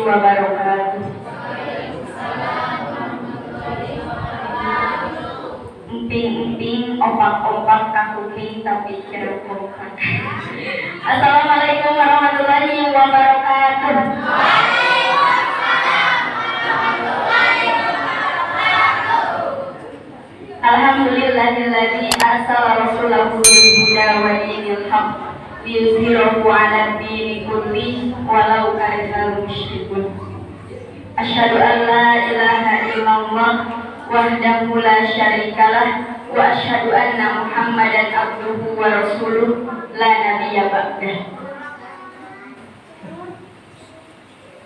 wabarakatuh. Emping-emping, opak-opak, kakuping, tapi kira kompak. Assalamualaikum warahmatullahi wabarakatuh. Alhamdulillahilladzi arsala rasulahu bil huda wa dinil haqq liyuzhirahu 'ala dini kulli walau karihal musyrikun. Asyhadu an la ilaha illallah wahdahu la syarikalah wa asyhadu anna Muhammadan abduhu wa rasuluh la nabiyya ba'dah.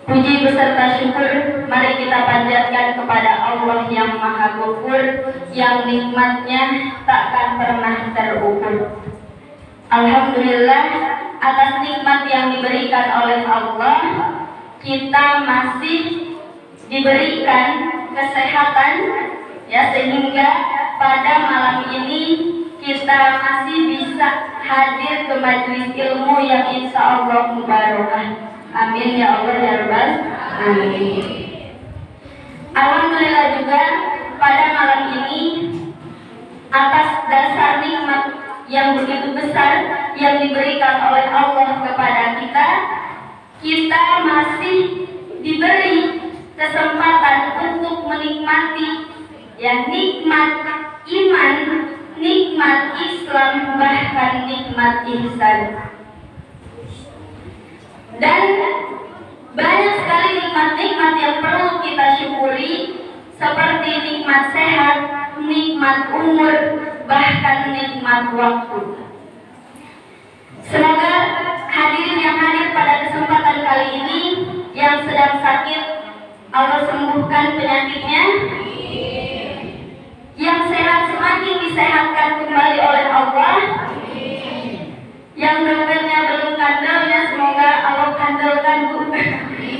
Puji beserta syukur mari kita panjatkan kepada Allah yang Maha Ghafur, yang nikmatnya takkan pernah terukur. Alhamdulillah atas nikmat yang diberikan oleh Allah, kita masih diberikan kesehatan, ya, sehingga pada malam ini kita masih bisa hadir ke majelis ilmu yang insya Allah mubarakah. Amin ya Allah ya Rabbal alamin. Alhamdulillah juga pada malam ini atas dasar nikmat yang begitu besar yang diberikan oleh Allah kepada kita, kita masih diberi kesempatan untuk menikmati, ya, nikmat iman, nikmat Islam, bahkan nikmat ihsan. Dan banyak sekali nikmat-nikmat yang perlu kita syukuri, seperti nikmat sehat, nikmat umur, bahkan nikmat waktu. Semoga hadirin yang hadir pada kesempatan kali ini yang sedang sakit, Allah sembuhkan penyakitnya. Yang sehat semakin disehatkan kembali oleh Allah. Yang dokternya belum kandelnya, semoga Allah kandelkan, Bu.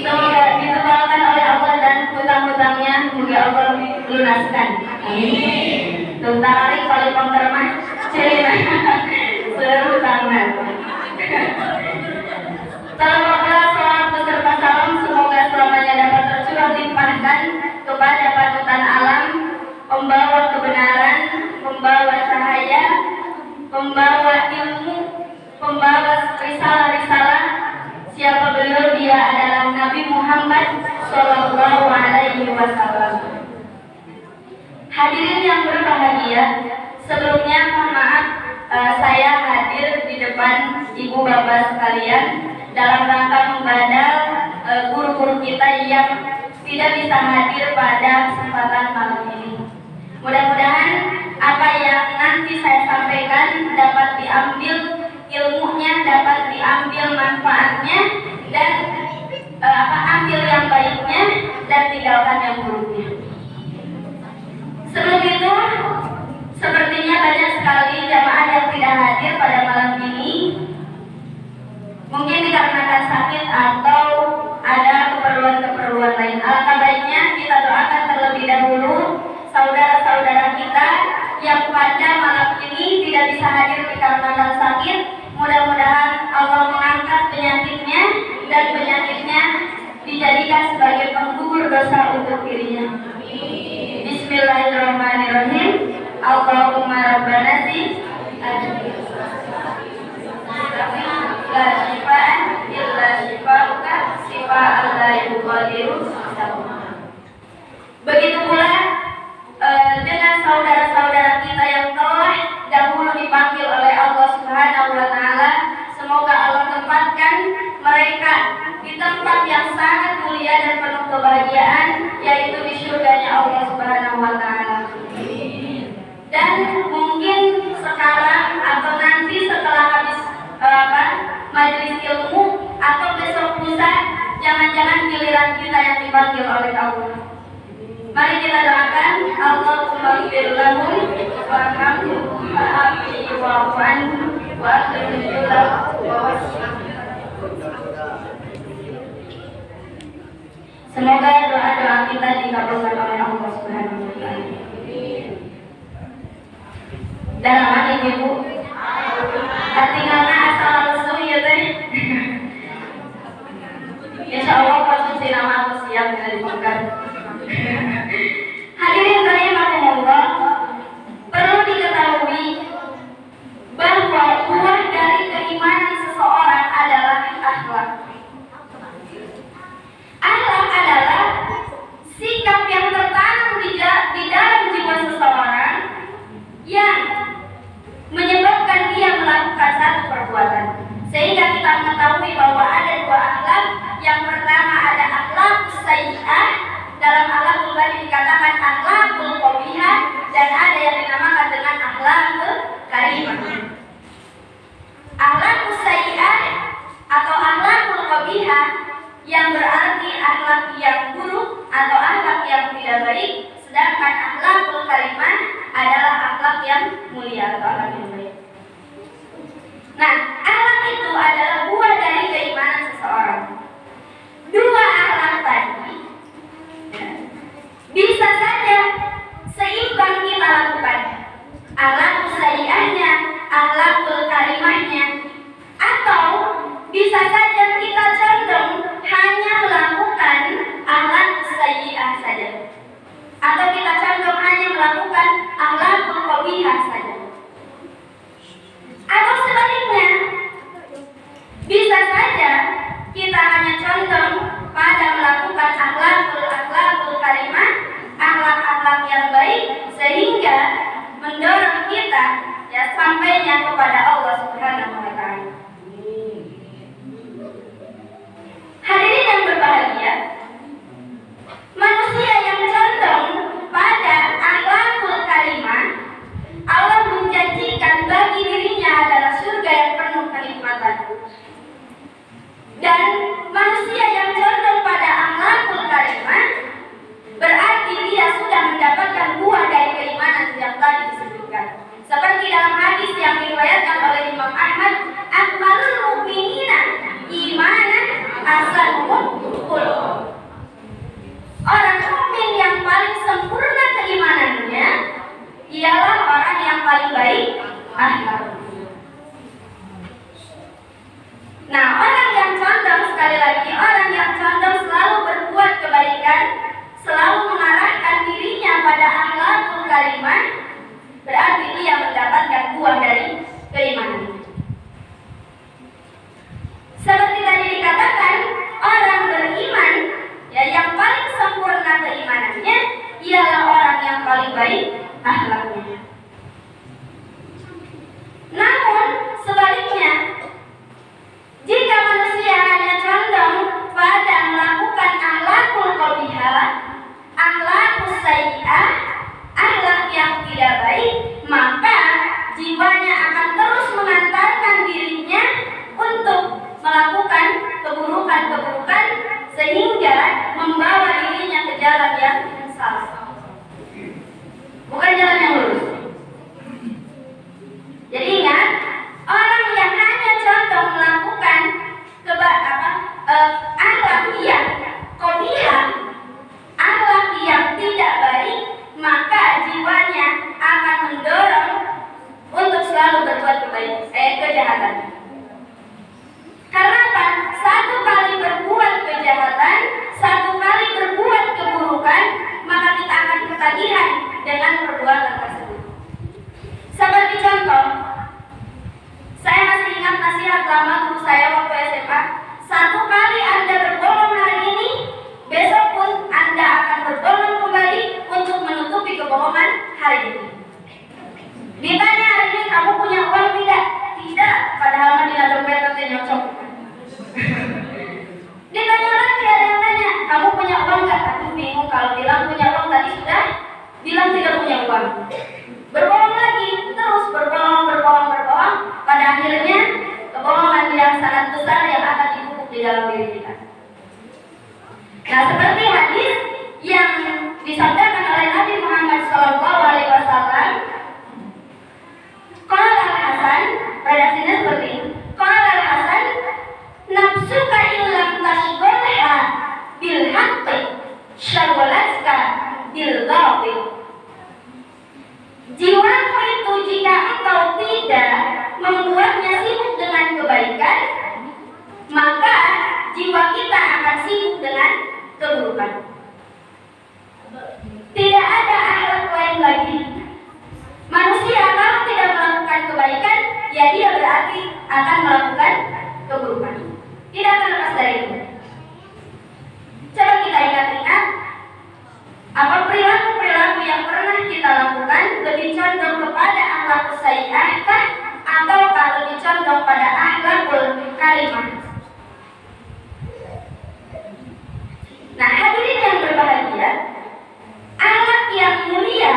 Semoga ditebalkan oleh Allah dan hutang-hutangnya semoga Allah lunaskan. Amin. Tuntari kalau pengtermah cerita serutangan. Salawatullah salam beserta salam semoga selamanya dapat tercurah limpahkan kepada panutan alam, pembawa kebenaran, pembawa cahaya, pembawa ilmu, pembawa risalah-risalah. Siapa beliau? Dia adalah Nabi Muhammad Sallallahu Alaihi Wasallam. Hadirin yang berbahagia, sebelumnya mohon maaf saya hadir di depan ibu bapak sekalian dalam rangka membadal guru-guru kita yang tidak bisa hadir pada kesempatan malam ini. Mudah-mudahan apa yang nanti saya sampaikan dapat diambil ilmunya, dapat diambil manfaatnya, dan ambil yang baiknya dan tinggalkan yang buruknya. Sebelum itu, sepertinya banyak sekali jamaah yang tidak hadir pada malam ini, mungkin dikarenakan sakit atau ada keperluan-keperluan lain. Alangkah baiknya kita doakan terlebih dahulu saudara-saudara kita yang pada malam ini tidak bisa hadir dikarenakan sakit. Mudah-mudahan Allah mengangkat penyakitnya dan penyakitnya dijadikan sebagai penggugur dosa untuk dirinya. Bismillahirrahmanirrahim. Allahumma rabbana la shifaan illa shifauka shifaan la yughadiru. Begitu pula dengan saudara-saudara kita yang telah dahulu dipanggil oleh Allah Subhanahu wa taala, semoga Allah tempatkan mereka di tempat yang sangat mulia dan penuh kebahagiaan, yaitu di surganya Allah Subhanahu wa taala. Dan mungkin sekarang atau nanti setelah habis majelis ilmu atau besok lusa, jangan-jangan giliran kita yang dipanggil oleh Allah. Mari kita doakan, Allahumma ighfir lahum warhamhum wa'afihi wa'fu anhum wa akhrijhum wa wasi'hum. Semoga doa-doa kita dikabulkan oleh Allah Subhanahu wa taala. Dalam hati Ibu, artinya asal usul ya teh. Insyaallah pas nama siap dibongkar. Hadirin rahimakumullah, perlu diketahui bahwa buah dari keimanan seseorang adalah akhlak. Akhlak adalah sikap yang tertanam di dalam jiwa seseorang yang menyebabkan dia melakukan satu perbuatan. Sehingga kita mengetahui bahwa ada dua akhlak. Yang pertama ada akhlak sayyi'ah, dalam akhlakul bani dikatakan akhlakul qabihah, dan ada yang dinamakan dengan akhlakul karimah. Akhlakul sayyi'ah atau akhlakul qabihah yang berarti akhlak yang buruk atau akhlak yang tidak baik, sedangkan akhlakul karimah adalah akhlak yang mulia atau akhlak yang baik. Nah, akhlak itu adalah buah dari keimanan seseorang. Dua akhlak tadi bisa saja seimbang kita lakukan, akhlakul sayyi'ahnya, akhlakul karimahnya, atau bisa saja kita condong hanya melakukan akhlakul sayyi'ah saja, atau kita condong hanya melakukan akhlakul qabihah saja, atau sebaliknya bisa saja kita hanya condong pada melakukan akhlakul karimah, akhlak-akhlak yang baik, sehingga mendorong kita ya sampainya kepada Allah Subhanahu wa taala. Hadirin yang berbahagia, manusia yang condong pada akhlakul karimah, Allah menjanjikan bagi dirinya adalah surga yang penuh kenikmatan. Dan manusia yang condong pada akhlakul karimah berarti dia sudah mendapatkan buah dari keimanan yang tadi disebutkan. Seperti dalam hadis yang diriwayatkan oleh Imam Ahmad, akmalul mu'minina imanan ahsanuhum khuluqan. Orang mukmin yang paling sempurna keimanannya ialah orang yang paling baik akhlak. Nah, orang yang condong, sekali lagi, orang yang condong selalu berbuat kebaikan, selalu mengarahkan dirinya pada akhlakul karimah, berarti dia mendapatkan buah dari keimanan. Seperti tadi dikatakan, orang beriman ya yang paling sempurna keimanannya ialah orang yang paling baik akhlaknya. Namun sebaliknya, jika manusia hanya condong pada melakukan akhlakul qabihah, akhlakul sayyi'ah, akhlak yang tidak baik, maka jiwanya akan terus mengantarkan dirinya untuk melakukan keburukan-keburukan sehingga membawa dirinya ke jalan yang salah, bukan jalan yang lurus. Jadi ingat, orang yang hanya condong melakukan akhlak yang qabihah, akhlak yang tidak baik, maka jiwanya akan mendorong untuk selalu berbuat kejahatan. Karena apa? Satu kali berbuat kejahatan, satu kali berbuat keburukan, maka kita akan ketagihan dengan perbuatan tersebut. Seperti contoh, saya masih ingat nasihat lama guru saya waktu SMA. Satu kali Anda berbohong hari ini, besok pun Anda akan berbohong kembali untuk menutupi kebohongan hari ini. Ditanya hari ini, kamu punya uang tidak? Tidak, padahal mah di dompet nanti nyocok. Ditanya lagi, ada yang tanya, kamu punya uang nggak? Aku bingung, kalau bilang punya uang tadi sudah bilang tidak punya uang. Berbohong lagi, terus berbohong, pada akhirnya kebohongan yang sangat besar yang akan dipupuk di dalam diri kita. Nah, seperti hadis yang disabdakan oleh Nabi Muhammad SAW, qala Hasan, redaksinya seperti ini. Qala Hasan, nafsuka illam tashghalha bil haqqi syaghalatka bil batil. Jiwamu itu jika engkau tidak membuatnya sibuk dengan kebaikan, maka jiwa kita akan sibuk dengan keburukan. Tidak ada akhlak lain lagi. Manusia kalau tidak melakukan kebaikan, ya dia berarti akan melakukan keburukan. Tidak akan lepas dari itu. Coba kita ingat-ingat apa perilaku-perilaku yang pernah kita lakukan lebih condong kepada akhlak sayyi'ah atau kalau lebih condong pada akhlakul karimah. Nah, hadirin yang berbahagia, akhlak yang mulia,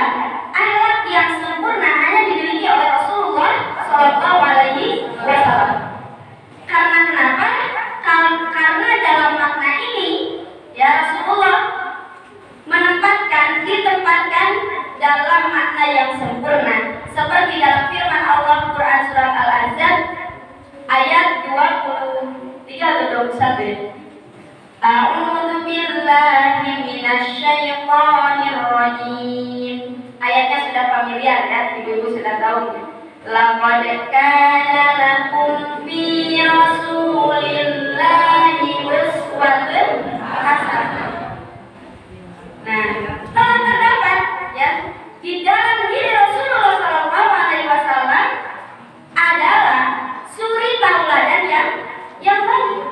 akhlak yang sempurna hanya dimiliki oleh Rasulullah Shallallahu Alaihi Wasallam. Karena kenapa? Karena dalam makna ini, ya Rasulullah ditempatkan dalam makna yang sempurna, seperti dalam firman Allah Quran surat Al-Ahzab ayat 23 atau 21. A'udzu billahi minasyaitonir rajim. Ayatnya sudah familiar ya, ibu-ibu sudah tahu. Laqad kana lakum fi rasulillahi uswatun hasanah. Nah, telah terdapat ya di dalam diri Rasulullah Shallallahu Alaihi Wasallam adalah suri tauladan yang baik.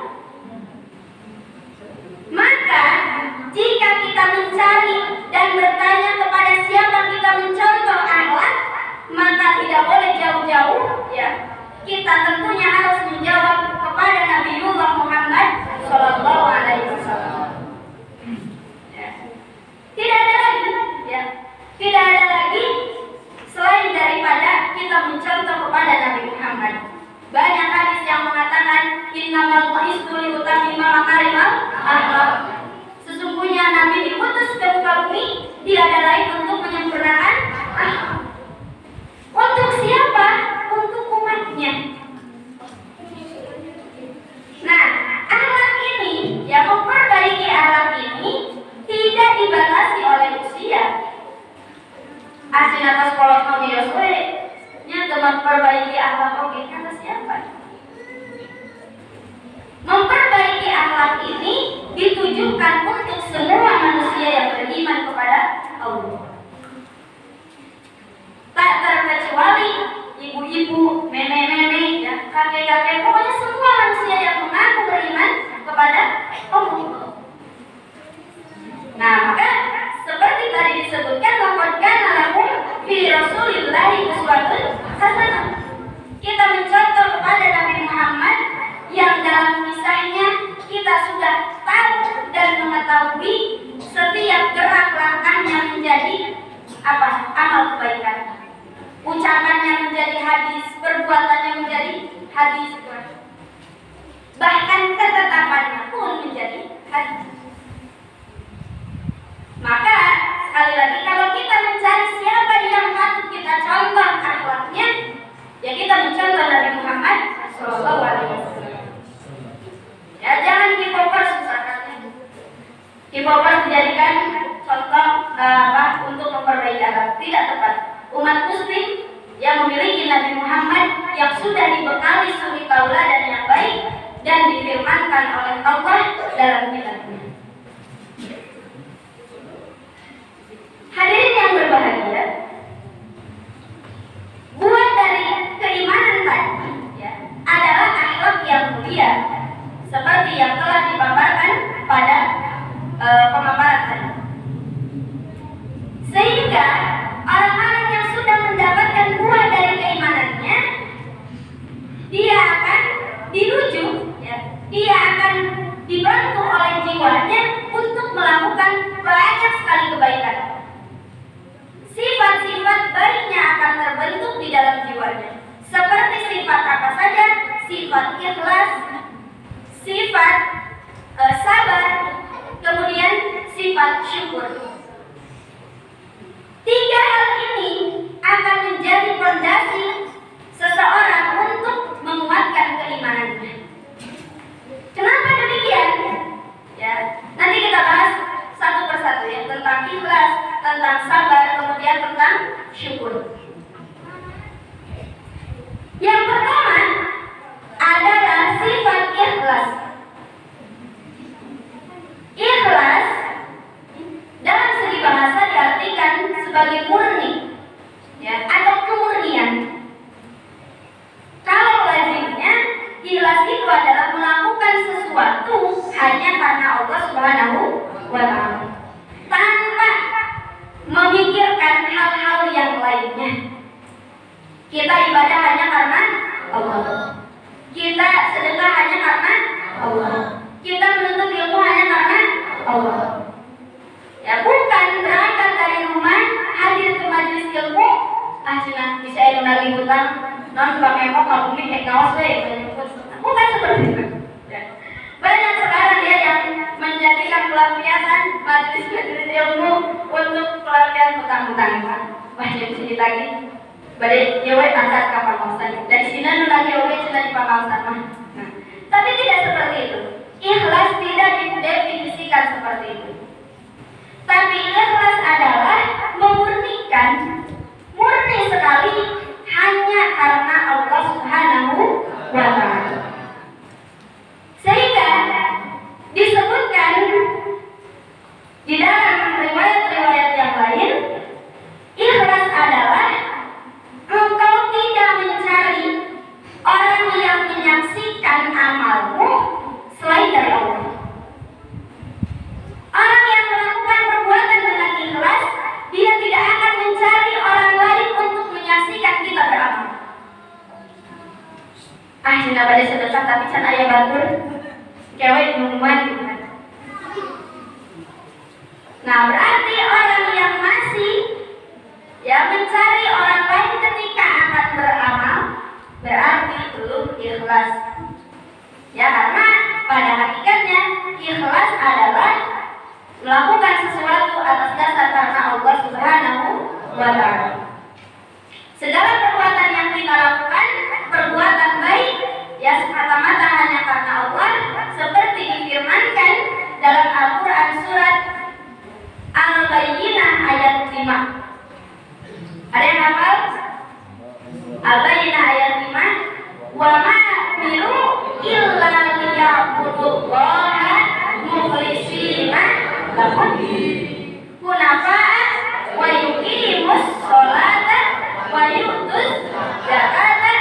Maka jika kita mencari dan bertanya kepada siapa kita mencontoh akhlak, maka tidak boleh jauh-jauh ya. Kita tentunya harus menjawab kepada Nabiullah Muhammad Shallallahu Alaihi Wasallam. Tidak ada lagi ya. Tidak ada lagi selain daripada kita mencontoh kepada Nabi Muhammad. Banyak hadis yang mengatakan innamal bu'istu liutammima makarimal akhlak. Sesungguhnya Nabi diutus ke muka bumi tiada lain untuk menyempurnakan akhlak. Untuk siapa? Untuk umatnya. Nah, akhlak ini yang memperbaiki akhlak ini tidak dibatasi oleh usia. Asin atas kolot kami Yosue nya teman perbaiki akhlak oke kata siapa? Memperbaiki akhlak ini ditujukan untuk semua manusia yang beriman kepada Allah. Tak terkecuali ibu-ibu, nenek-nenek, ya, kakek-kakek, pokoknya semua manusia yang mengaku beriman kepada Allah. Nah, maka seperti tadi disebutkan, laqad kana lakum fi rasulillahi uswatun hasanah. Kita mencontoh kepada Nabi Muhammad yang dalam kisahnya kita sudah tahu dan mengetahui setiap gerak langkahnya menjadi apa? Amal kebaikan. Ucapannya menjadi hadis, perbuatannya menjadi hadis. Bahkan ketetapannya pun menjadi hadis. Maka sekali lagi kalau kita mencari siapa yang patut kita contoh akhlaknya, ya kita mencontoh Nabi Muhammad Shallallahu Alaihi Wasallam. Ya jangan K-popers misalkan. K-popers dijadikan contoh untuk memperbaiki akhlak, tidak tepat. Umat Muslim yang memiliki Nabi Muhammad yang sudah dibekali suri tauladan yang baik dan difirmankan oleh Allah dalam kitabnya. Hadirin yang berbahagia, buah dari keimanan tadi ya, adalah akhlak yang mulia, seperti yang telah dipaparkan pada pemaparan tadi. Sehingga orang-orang yang sudah mendapatkan buah dari keimanannya, dia akan dirujuk, ya, dia akan dibantu oleh jiwanya untuk melakukan banyak sekali kebaikan. Sifat-sifat baiknya akan terbentuk di dalam jiwanya. Seperti sifat apa saja? Sifat ikhlas, sifat sabar, kemudian sifat syukur. Tiga hal ini akan menjadi fondasi seseorang untuk menguatkan keimanannya. Kenapa demikian? Ya, nanti kita bahas satu persatu ya, tentang ikhlas, tentang sabar, kemudian tentang syukur. Yang pertama adalah sifat ikhlas. Ikhlas sebagai murni, ya, atau kemurnian. Kalau lazimnya ikhlas itu adalah melakukan sesuatu hanya karena Allah Subhanahu wa Ta'ala, tanpa memikirkan hal-hal yang lainnya. Kita ibadah hanya karena Allah. Kita sedekah hanya karena Allah. Kita menuntut ilmu hanya karena Allah. Ya, bukan berangkat dari rumah hadir ke majelis ilmu, cina bisa ilmu lagi hutang, non pakai mau kamu nih kaos deh, bukan seperti itu. Ya. Banyak sekarang ya yang menjadikan pelampiasan majelis ilmu untuk pelampiasan hutang-hutang. Banyak bisa ditagih. Badai nyewa antar kapal kausan. Dari sini nu lagi oke cina di pakausan mah. Nah, tapi tidak seperti itu. Ikhlas tidak didefinisikan seperti itu. Tapi ikhlas adalah memurnikan, murni sekali hanya karena Allah Subhanahu wa Ta'ala. Sehingga disebutkan di dalam riwayat-riwayat yang lain, ikhlas adalah engkau tidak mencari orang yang menyaksikan amalmu selain dari Allah. Orang yang melakukan perbuatan dengan ikhlas, dia tidak akan mencari orang lain untuk menyaksikan kita beramal. Cina pada sedekah tapi can aya batur, kewek minuman. Nah, berarti orang yang masih mencari orang lain ketika akan beramal, berarti belum ikhlas. Ya, karena pada hakikatnya ikhlas adalah melakukan sesuatu atas dasar karena Allah Subhanahu wa Ta'ala. Segala perbuatan yang kita lakukan, perbuatan baik, ya semata-mata hanya karena Allah, seperti difirmankan dalam Al-Quran surat Al-Bayyinah ayat 5. Ada yang hafal? Al-Bayyinah ayat 5. Wa ma miru illa liya'budullaha mukhlishina lahu hunafa'a wa yuqimus sholata wa yu'tuz zakata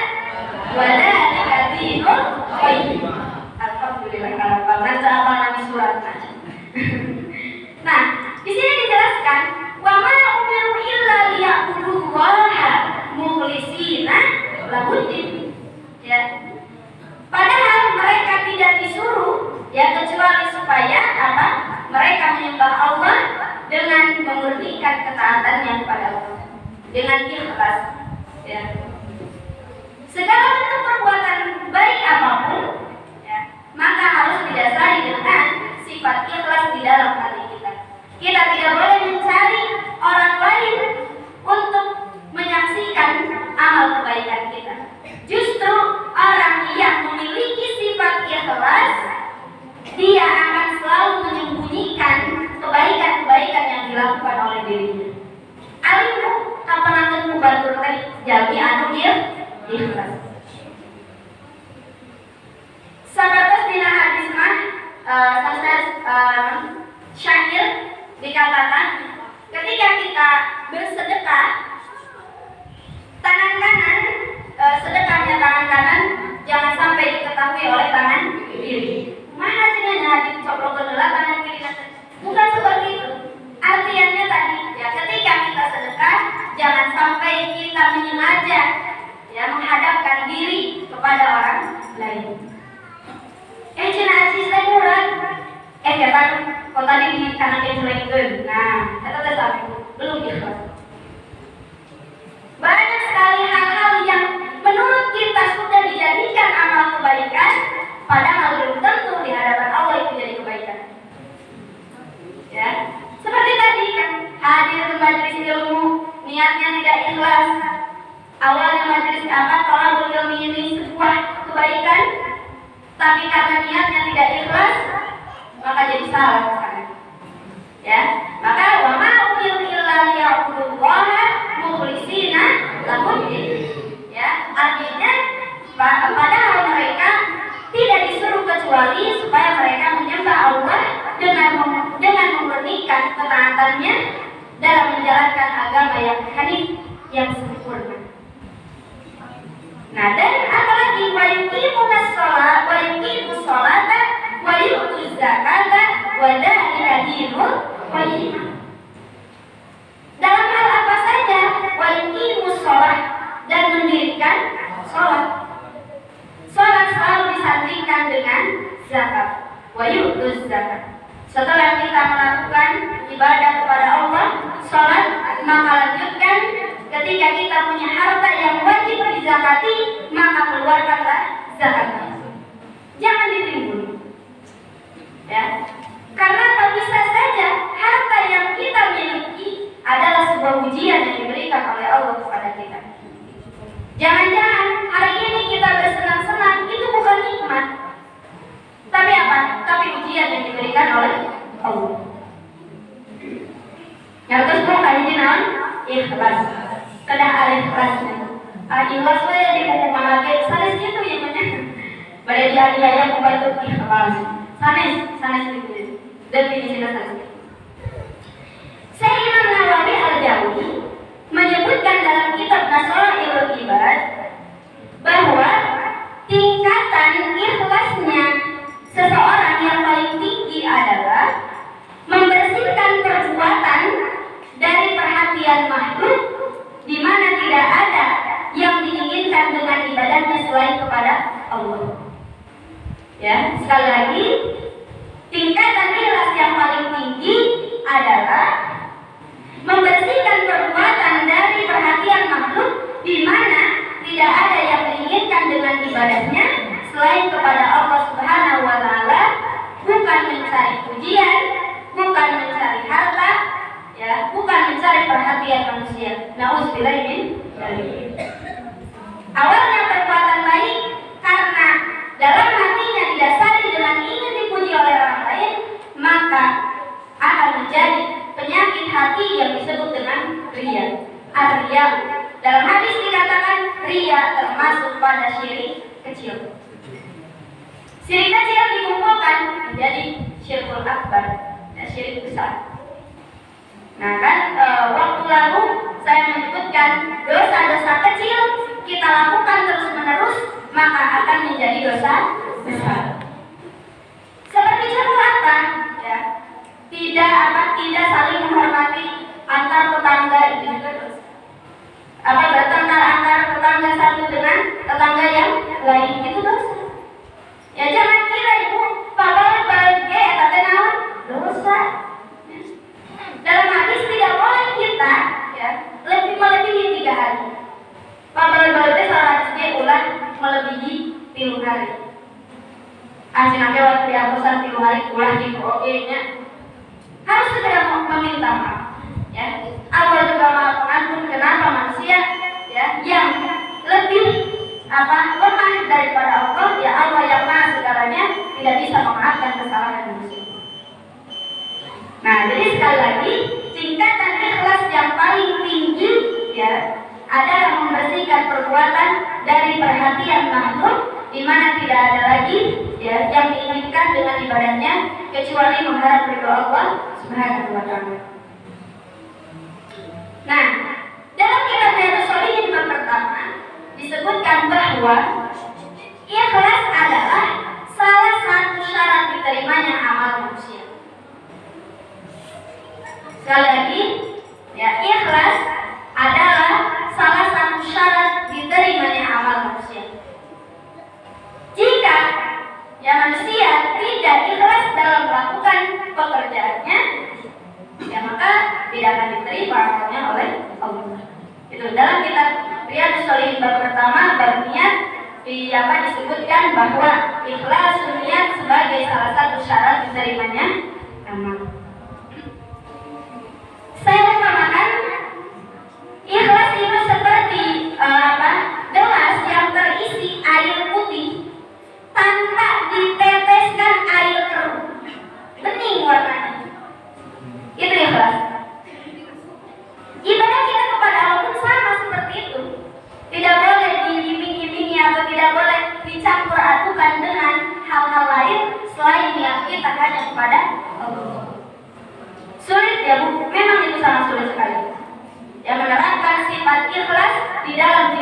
wa dzalika dinul qayyim. Alhamdulillah kalau baca apa surat. Nah, di sini dijelaskan wa ma umiru illa liya'budullaha mukhlishina lahuddin. Ya. Padahal mereka tidak disuruh kecuali supaya apa? Mereka menyembah Allah dengan memurnikan ketaatannya kepada Allah, dengan ikhlas. Ya. Segala bentuk perbuatan baik apapun, maka harus didasari dengan sifat ikhlas di dalam hati kita. Kita tidak boleh mencari orang lain untuk menyaksikan amal kebaikan kita. Justru orang yang memiliki sifat ikhlas, dia akan selalu menyembunyikan kebaikan-kebaikan yang dilakukan oleh dirinya. Alimu kapan akan membantu jami anu ikhlas. Sahabat dina hadis mah syair dikatakan ketika kita bersedekah, tangan kanan sedekahnya tangan kanan jangan sampai diketahui oleh tangan kiri. Mana cenanya hadis coplok kedua tangan kiri nanti? Bukan seperti itu. Artiannya tadi, ketika kita sedekah jangan sampai kita menyengaja menghadapkan diri kepada orang lain. Cina asis lain murah. Kapan kok tadi di kanan kiri selain. Nah, kata tes belum ikhlas. Banyak sekali hal-hal yang menurut kita sudah dijadikan amal kebaikan, padahal belum tentu di hadapan Allah itu jadi kebaikan. Ya, seperti tadi kan hadir ke majelis ilmu, niatnya tidak ikhlas. Awalnya majelis talabul ilmi ini sebuah kebaikan, tapi karena niatnya tidak ikhlas, maka jadi salah sekarang. Ya, maka wa ma umiru illa liya'budullaha mukhlishina lahuddin. Ya, artinya padahal mereka tidak disuruh kecuali supaya mereka menyembah Allah dengan memurnikan ketaatannya dalam menjalankan agama yang hanif, yang sempurna. Nah, dan apalagi wa yuqimunas shalah wa yuqimus sholata wa yu'tuz zakata wa dzalika dinul qayyim. Dalam hal apa saja, wa yuqimus shalah, dan mendirikan sholat. Sholat selalu disandingkan dengan zakat, wa yu'tuz zakat. Setelah kita melakukan ibadah kepada Allah, sholat, maka lanjutkan ketika kita punya harta yang wajib dizakati, maka keluarkanlah zakatnya. Jangan ditimbun. Ya. Karena tak bisa saja harta yang kita miliki adalah sebuah ujian yang diberikan oleh Allah kepada kita. Jangan-jangan hari ini kita bersenang-senang, itu bukan nikmat, tapi apa? Tapi ujian yang diberikan oleh Allah. Yang terus bukan jinan ikhlas. Kedah ada ikhlasnya. Ikhlas saya di buku malage sanes gitu ya banyak. Pada dia yang membantu ikhlas. Sanes itu. Definisinya sanes. Syekh Imam Nawawi Al-Jawi menyebutkan dalam kitab Nasra'il Ibad bahwa tingkatan ikhlasnya seseorang yang paling tinggi adalah membersihkan perbuatan dari perhatian makhluk, di mana tidak ada yang diinginkan dengan ibadahnya selain kepada Allah. Ya, sekali lagi, tingkatan ikhlas yang paling tinggi adalah membersihkan perbuatan dari perhatian makhluk, di mana tidak ada yang diinginkan dengan ibadahnya selain kepada Allah Subhanahu wa Ta'ala, bukan mencari pujian, bukan mencari harta, ya, bukan mencari perhatian manusia. Nauzubillah min dzalik. Awalnya perbuatan baik karena dalam hatinya didasari dengan ingin dipuji oleh orang lain, maka akan menjadi penyakit hati yang disebut dengan riya. Ar-riya. Dalam hadis dikatakan riya termasuk pada syirik kecil. Syirik kecil dikumpulkan menjadi syirkul akbar, dan syirik besar. Nah kan waktu lalu saya menyebutkan dosa-dosa kecil kita lakukan terus-menerus, maka akan menjadi dosa besar. Seperti contoh apa? Ya, tidak saling menghormati antar tetangga, itu juga dosa. Bertengkar antar tetangga satu dengan tetangga yang lain, itu dosa. Ya jangan kira ibu padahal bahagia eta naon dosa. Dalam hadis tidak boleh kita ya lebih melebihi 3 hari. Padahal salah hadisnya ulah melebihi 3 hari. Anjing waktu dihapusan 3 hari ulah di nya harus segera meminta maaf. Ya, Allah juga maha pengampun. Kenapa manusia ya yang lebih lemah daripada Allah, ya Allah yang maha segalanya tidak bisa memaafkan kesalahan manusia. Nah, jadi sekali lagi tingkatan ikhlas yang paling tinggi ya adalah membersihkan perbuatan dari perhatian makhluk, di mana tidak ada lagi ya yang diinginkan dengan ibadahnya kecuali mengharap ridho Allah Subhanahu wa Ta'ala. Nah, dalam kitab Riyadhus Shalihin bab pertama disebutkan bahwa ikhlas adalah salah satu syarat diterimanya amal manusia. Sekali lagi, ya ikhlas adalah salah satu syarat diterimanya amal manusia. Jika ya manusia tidak ikhlas dalam melakukan pekerjaannya, ya maka tidak akan diterima amalnya oleh Allah. Itu dalam kitab Riyadhus Shalihin bab pertama bab niat disebutkan bahwa ikhlas niat sebagai salah satu syarat diterimanya amal. Saya umpamakan ikhlas itu seperti gelas yang terisi air putih tanpa diteteskan air keruh, bening warnanya. Itu ikhlas. Ibadah kita kepada Allah pun sama seperti itu. Tidak boleh diiming-imingi atau tidak boleh dicampur adukan dengan hal-hal lain selain yang kita hanya kepada Allah. Sulit ya Bu, memang itu sangat sulit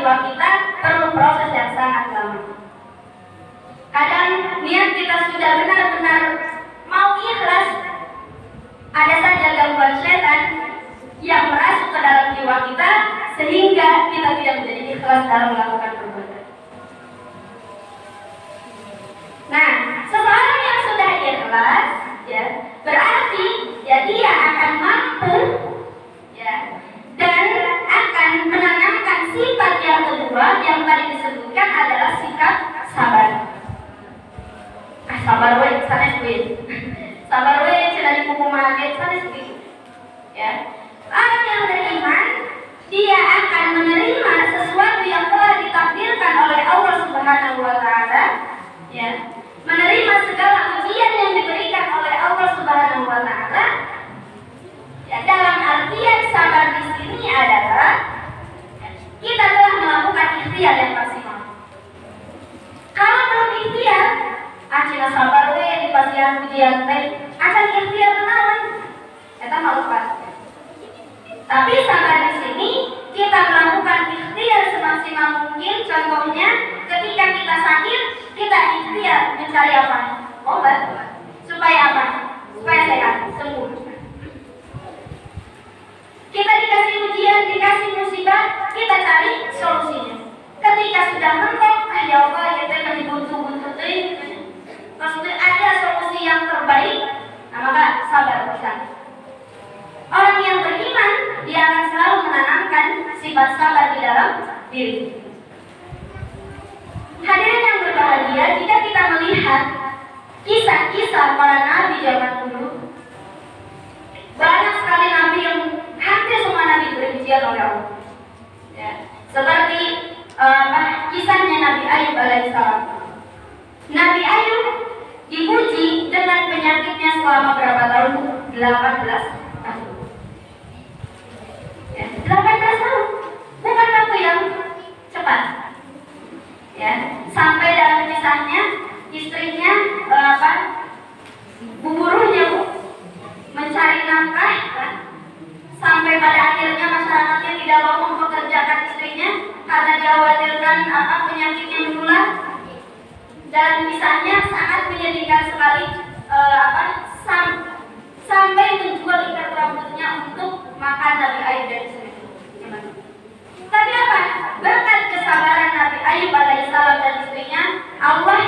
jiwa kita perlu proses yang sangat lama. Kadang niat kita sudah benar-benar mau ikhlas, ada saja gangguan setan yang merasuk ke dalam jiwa kita sehingga kita tidak menjadi ikhlas dalam melakukan perbuatan. Nah, seseorang yang sudah ikhlas, ya, berarti ya dia akan mampu, ya, dan akan menanamkan sifat yang kedua yang tadi disebutkan adalah sikap sabar. Sabar we, sanes we. Sabar we, cenah di buku maget, sanes we. Ya, orang yang beriman, dia akan menerima sesuatu yang telah ditakdirkan oleh Allah Subhanahu wa Ta'ala, ya, menerima segala ujian yang diberikan oleh Allah Subhanahu wa Ta'ala. Ya, dalam artian sabar di sini adalah kita telah melakukan ikhtiar yang maksimal. Kalau belum ikhtiar, acina sabar we di pasian ujian teh, akan ikhtiar naon? Eta malukan. Tapi sabar di sini kita melakukan ikhtiar semaksimal mungkin. Contohnya, ketika kita sakit, kita ikhtiar mencari apa? Obat. Supaya apa? Supaya sehat, sembuh. Kita dikasih ujian, dikasih musibah, kita cari solusinya. Ketika sudah mentok, ya Allah, kita masih buntu-buntu teh. Maksudnya ada solusi yang terbaik, nah maka sabar bersama. Orang yang beriman, dia akan selalu menanamkan sifat sabar di dalam diri. Hadirin yang berbahagia, jika kita melihat kisah-kisah para nabi zaman dulu, banyak sekali nabi yang hampir semua nabi berujian oleh Allah. Ya, seperti kisahnya Nabi Ayub alaihissalam. Nabi Ayub dipuji dengan penyakitnya selama berapa tahun? 18 tahun. Ya, 18 tahun. Bukan waktu yang cepat. Ya, sampai dalam kisahnya istrinya buruhnya mencari nafkah, sampai pada akhirnya masyarakatnya tidak mau mempekerjakan istrinya karena dikhawatirkan penyakitnya menular. Dalam kisahnya sangat menyedihkan sekali, sampai menjual ikat rambutnya untuk makan Nabi Ayub dan istrinya. Tapi apa? Berkat kesabaran Nabi Ayub alaihissalam dan istrinya, Allah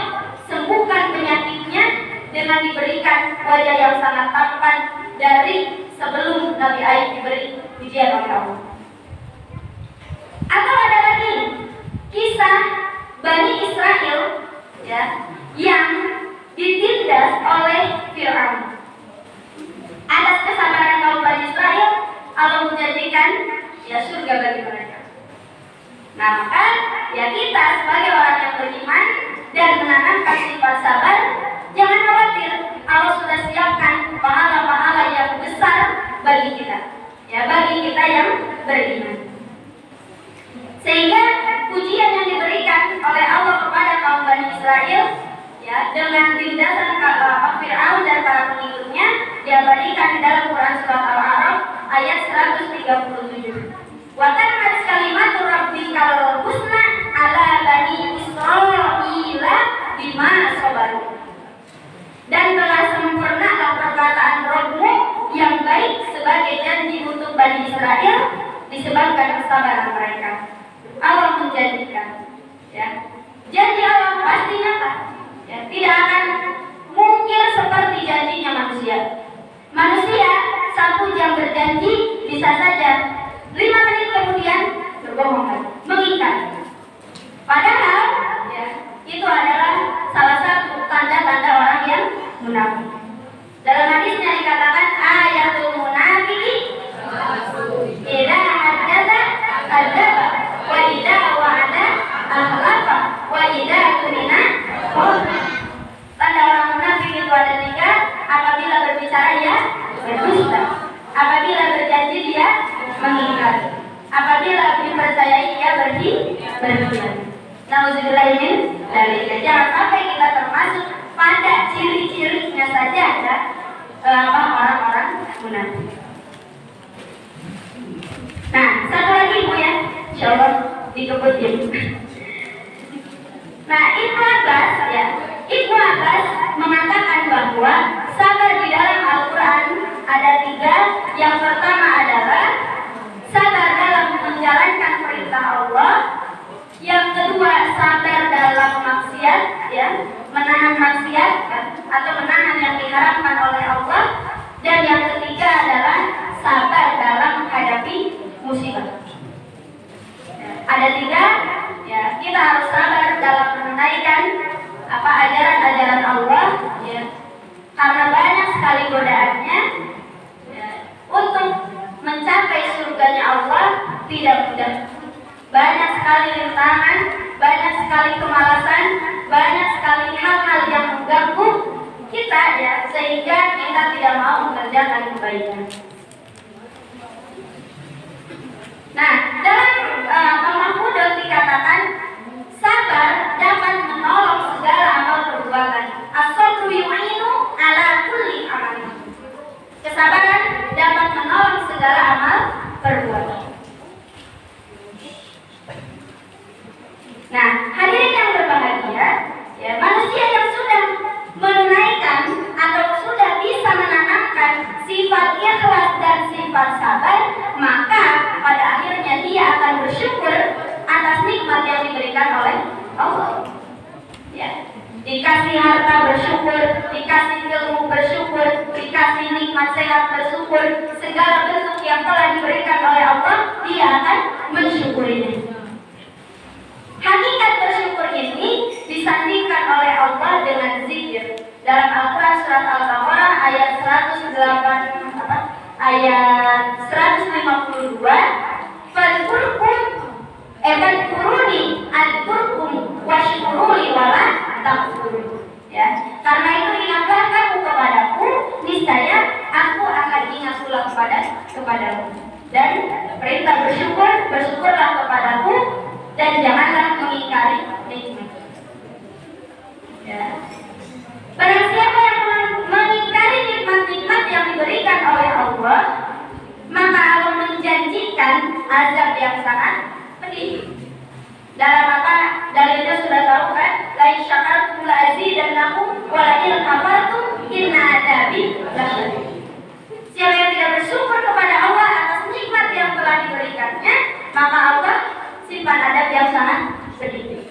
sembuhkan penyakitnya dengan diberikan wajah yang sangat tampan dari sebelum Nabi Ayub diberi ujian oleh Allah. Atau ada lagi kisah Bani Israel, ya, yang ditindas oleh Fir'aun. Atas kesabaran kaum Bani Israel, Allah menjadikan ya surga bagi mereka. Nah maka ya kita sebagai orang yang beriman dan menanamkan sifat sabar, jangan khawatir, Allah sudah siapkan pahala-pahala yang besar bagi kita, ya, bagi kita yang beriman. Sehingga pujian yang diberikan oleh Allah kepada kaum Bani Israel, ya, dengan tindasan Fir'aun dan para pengikutnya diabadikan di dalam Quran surat Al-A'raf ayat 137. Wa tammat kalimatu rabbikal husna ala bani Israila bima sabaru. Dan telah sempurnalah perkataan Rabbmu yang baik sebagai janji untuk Bani Israel disebabkan kesabaran mereka. Allah menjanjikan, ya, janji Allah pasti nyata, ya, tidak akan mungkin seperti janjinya manusia. Manusia 1 jam berjanji bisa saja 5 menit kemudian berbohong, mengikat. Padahal, ya, itu adalah salah satu tanda-tanda orang yang munafik. Dalam hadisnya dikatakan ayatul munafiki idza haddatsa kadzdzaba wa idza wa'ada akhlafa wa idza tumina khana. Tanda orang munafik itu ada 3: apabila berbicara ya berdusta, apabila berjanji dia mengingkari, apabila dipercayai dia berkhianat. Nauzubillah min dzalik. Jangan sampai kita termasuk pada ciri-cirinya saja ada orang-orang munafik. Nah, satu lagi Bu ya, insyaallah di dikeputin. Nah, Ibnu Abbas mengatakan bahwa sabar di dalam Al-Quran ada 3. Yang pertama adalah sabar dalam menjalankan perintah Allah. Yang kedua, sabar dalam maksiat, menahan maksiat atau menahan yang diharamkan oleh Allah. Dan yang ketiga adalah sabar dalam menghadapi musibah. Ada 3, kita harus sabar dalam menunaikan ajaran-ajaran Allah, karena banyak sekali godaannya. Untuk mencapai surganya Allah tidak mudah. Banyak sekali rintangan, banyak sekali kemalasan, banyak sekali hal-hal yang mengganggu kita, sehingga kita tidak mau mengerjakan kebaikan. Nah, dalam Al-Mahfudz dikatakan sabar dapat menolong segala amal perbuatan. As-sabru yu'inu ala kulli amal. Kesabaran dapat menolong segala amal perbuatan. Nah, hadirin yang berbahagia, manusia yang sudah menunaikan atau sudah bisa menanamkan sifat ikhlas dan sifat sabar, maka pada akhirnya dia akan bersyukur atas nikmat yang diberikan oleh Allah. Dikasih harta bersyukur, dikasih ilmu bersyukur, dikasih nikmat sehat bersyukur, segala bentuk yang telah diberikan oleh Allah, dia akan mensyukurinya. Hakikat bersyukur ini disandingkan oleh Allah dengan zikir. Dalam Al-Quran surat Al-Baqarah ayat 152, Fadkuruni adkurkum washkuruli wala takfurun. Karena itu ingatlah kamu kepadaku, niscaya aku akan ingat pula kepadamu. Dan perintah bersyukur, bersyukurlah kepadaku dan janganlah mengingkari nikmat. Barang siapa yang mengingkari nikmat-nikmat yang diberikan oleh Allah, maka Allah menjanjikan azab yang sangat pedih. Dalam dalilnya sudah tahu kan? La in syakartum la azidannakum wa la in kafartum inna adzabi lasyadid. Siapa yang tidak bersyukur kepada Allah atas nikmat yang telah diberikannya, maka Allah simpan adab yang sangat pedih.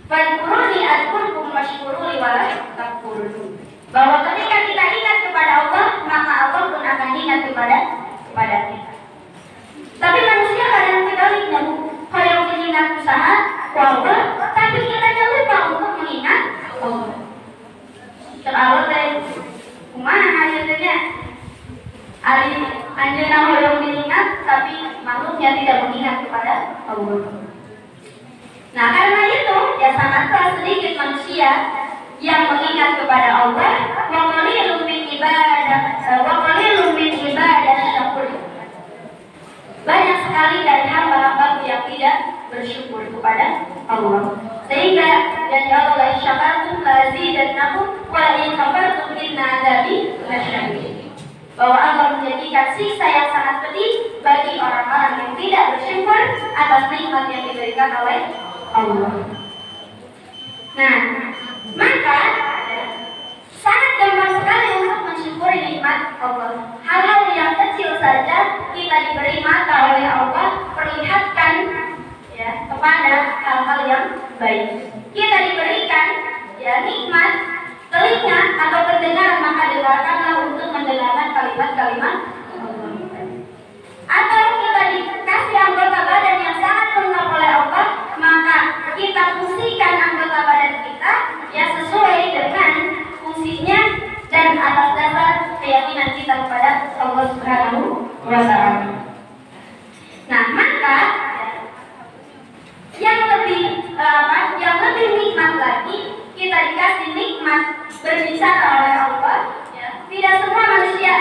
Fadkuruni adkurkum washkuruli wala takfurun. Bahwa ketika kita ingat kepada Allah, maka Allah pun akan ingat kepada kita. Tapi manusia kadang sebaliknya, kalau mengingat usaha Allah, tapi kita lupa untuk mengingat Allah. Terlalu dari kumaha hasilnya? Anjena hoyong mengingat, tapi makhluknya tidak mengingat kepada Allah. Nah, karena itu sangatlah sedikit manusia yang mengingat kepada Allah. Wa qalilun min ibadah syakur. Banyak sekali dari hamba-hamba yang tidak bersyukur kepada Allah. Sehingga dan Allah syakartum lazidannakum wa in kafartum inna adzabi lasyadid. Bahwa Allah menjadikan siksa yang sangat pedih bagi orang-orang yang tidak bersyukur atas nikmat yang diberikan oleh Allah. Nah, maka sangat gampang sekali untuk mensyukuri nikmat Allah. Hal-hal yang kecil saja kita diberi mata oleh Allah, perlihatkan kepada hal-hal yang baik. Kita diberikan nikmat telinga atau pendengaran, maka dengarkanlah untuk mendengarkan kalimat-kalimat Allah. Atau kita dikasih anggota badan yang sangat lengkap oleh Allah, maka kita fungsikan anggota badan kita sesuai dengan fungsinya dan atas dasar keyakinan kita kepada Allah Subhanahu wa Ta'ala. Nah, maka yang lebih nikmat lagi, kita dikasih nikmat berbicara oleh Allah. Tidak semua manusia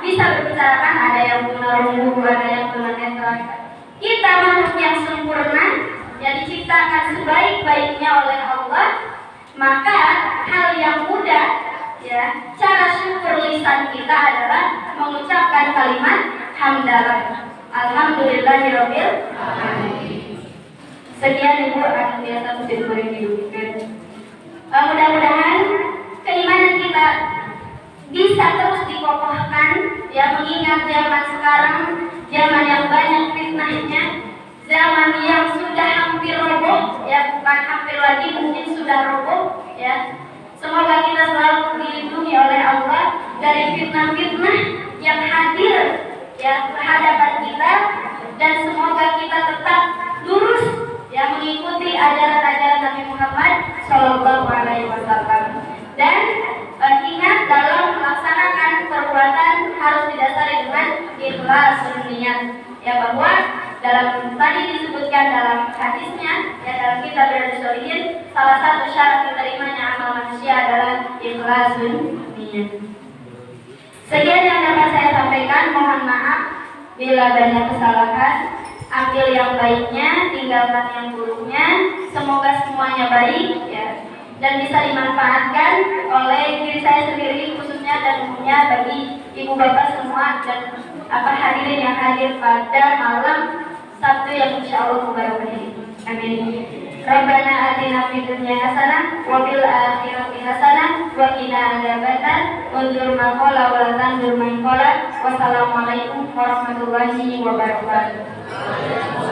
bisa berbicara, kan ada yang tunarungu, ada yang tunanetra. Kita makhluk yang sempurna, yang diciptakan sebaik-baiknya oleh Allah, maka hal yang mudah, cara syukur lisan kita adalah mengucapkan kalimat hamdalah. Alhamdulillahirabbil alamin. Sekian Ibu yang biasa Ustaz boleh diucapkan. Mudah-mudahan keimanan kita bisa terus dikokohkan, ya, mengingat zaman sekarang zaman yang banyak fitnahnya, zaman yang sudah hampir roboh, ya, bukan hampir lagi, mungkin sudah roboh, ya. Semoga kita selalu dilindungi oleh Allah dari fitnah-fitnah yang hadir, ya, berhadapan kita, dan semoga kita tetap lurus, ya, mengikuti ajaran-ajaran Nabi Muhammad SAW. Dan ingat, dalam melaksanakan perbuatan harus didasari dengan ikhlas niat, ya, bahwa dalam tadi disebutkan dalam hadisnya, ya, dalam kitab Riyadhus Shalihin, salah satu syarat diterimanya amal manusia adalah ikhlas niat. Sekian yang dapat saya sampaikan, mohon maaf bila banyak kesalahan. Ambil yang baiknya, tinggalkan yang buruknya. Semoga semuanya baik, ya, dan bisa dimanfaatkan oleh diri saya sendiri khususnya dan umumnya bagi ibu bapak semua dan hadirin yang hadir pada malam Sabtu yang insyaallah mubarak ini. Amin. Rabbana atina fid dunya hasanah wa fil akhirati hasanah wa qina adzabannar. Unzur ma qala wa la tanzur man qala. Wassalamualaikum warahmatullahi wabarakatuh.